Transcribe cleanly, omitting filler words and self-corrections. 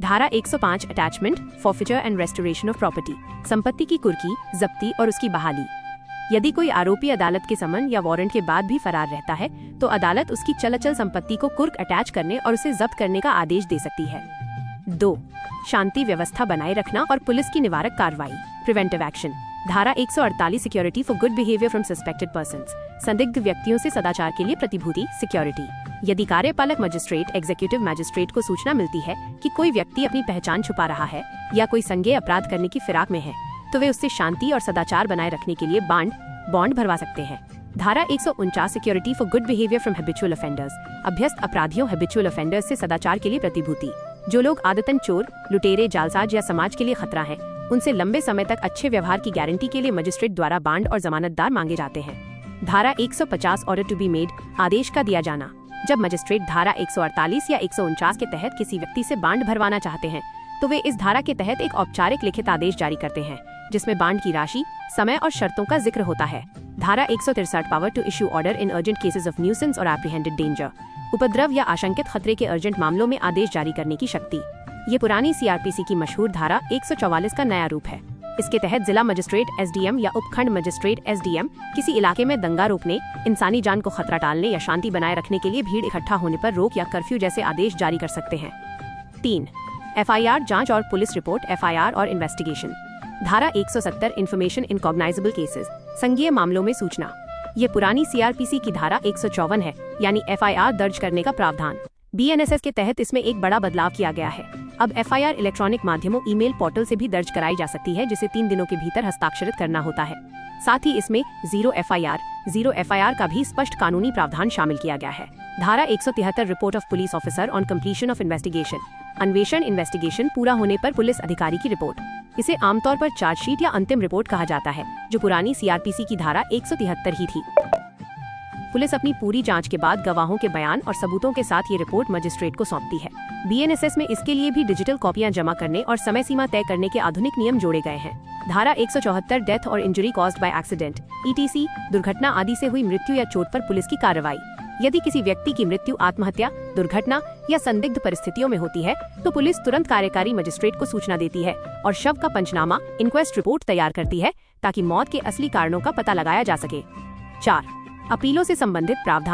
धारा 105 attachment, forfeiture and restoration of property, संपत्ति की कुर्की, जब्ती और उसकी बहाली। यदि कोई आरोपी अदालत के समन या वारंट के बाद भी फरार रहता है तो अदालत उसकी चल अचल संपत्ति को कुर्क अटैच करने और उसे जब्त करने का आदेश दे सकती है। 2. शांति व्यवस्था बनाए रखना और पुलिस की निवारक कार्रवाई, प्रिवेंटिव एक्शन। धारा 148 security for good behaviour from suspected persons, संदिग्ध व्यक्तियों से सदाचार के लिए प्रतिभूति, सिक्योरिटी। यदि कार्यपालक मजिस्ट्रेट एग्जीक्यूटिव मैजिस्ट्रेट को सूचना मिलती है कि कोई व्यक्ति अपनी पहचान छुपा रहा है या कोई संज्ञेय अपराध करने की फिराक में है तो वे उससे शांति और सदाचार बनाए रखने के लिए बॉन्ड भरवा सकते हैं। धारा 149 security for good behaviour from habitual offenders, अभ्यस्त अपराधियों हैबिचुअल ऑफेंडर्स से सदाचार के लिए प्रतिभूति। जो लोग आदतन चोर, लुटेरे, जालसाज या समाज के लिए खतरा हैं, उनसे लंबे समय तक अच्छे व्यवहार की गारंटी के लिए मजिस्ट्रेट द्वारा बांड और जमानतदार मांगे जाते हैं। धारा 150 ऑर्डर टू बी मेड, आदेश का दिया जाना। जब मजिस्ट्रेट धारा 148 या 149 के तहत किसी व्यक्ति से बांड भरवाना चाहते हैं तो वे इस धारा के तहत एक औपचारिक लिखित आदेश जारी करते हैं जिसमें बांड की राशि, समय और शर्तों का जिक्र होता है। धारा 163 power to issue order in urgent cases of nuisance और एप्रीहेंडेड डेंजर, उपद्रव या आशंकित खतरे के अर्जेंट मामलों में आदेश जारी करने की शक्ति। ये पुरानी सीआरपीसी की मशहूर धारा 144 का नया रूप है। इसके तहत जिला मजिस्ट्रेट एसडीएम या उपखंड मजिस्ट्रेट एसडीएम किसी इलाके में दंगा रोकने, इंसानी जान को खतरा टालने या शांति बनाए रखने के लिए भीड़ इकट्ठा होने पर रोक या कर्फ्यू जैसे आदेश जारी कर सकते हैं। 3. एफआईआर जांच और पुलिस रिपोर्ट, एफआईआर और इन्वेस्टिगेशन। धारा 170 इन्फॉर्मेशन इन कॉग्नाइजेबल केसेस, संज्ञेय मामलों में सूचना। ये पुरानी सीआरपीसी की धारा 154 है, यानी एफआईआर दर्ज करने का प्रावधान। बीएनएसएस के तहत इसमें एक बड़ा बदलाव किया गया है। अब एफआईआर इलेक्ट्रॉनिक माध्यमों, ईमेल पोर्टल से भी दर्ज कराई जा सकती है, जिसे 3 दिनों के भीतर हस्ताक्षरित करना होता है। साथ ही इसमें जीरो एफआईआर का भी स्पष्ट कानूनी प्रावधान शामिल किया गया है। धारा 173 report of police officer on completion of investigation, अन्वेषण इन्वेस्टिगेशन पूरा होने पर पुलिस अधिकारी की रिपोर्ट। इसे आमतौर पर चार्जशीट या अंतिम रिपोर्ट कहा जाता है, जो पुरानी सीआरपीसी की धारा 173 ही थी। पुलिस अपनी पूरी जांच के बाद गवाहों के बयान और सबूतों के साथ ये रिपोर्ट मजिस्ट्रेट को सौंपती है। बीएनएसएस में इसके लिए भी डिजिटल कॉपियां जमा करने और समय सीमा तय करने के आधुनिक नियम जोड़े गए हैं। धारा 174 डेथ और injury caused by accident, etc, दुर्घटना आदि से हुई मृत्यु या चोट पर पुलिस की कार्रवाई। यदि किसी व्यक्ति की मृत्यु आत्महत्या, दुर्घटना या संदिग्ध परिस्थितियों में होती है तो पुलिस तुरंत कार्यकारी मजिस्ट्रेट को सूचना देती है और शव का पंचनामा, इंक्वेस्ट रिपोर्ट तैयार करती है ताकि मौत के असली कारणों का पता लगाया जा सके। 4. अपीलों से संबंधित प्रावधान,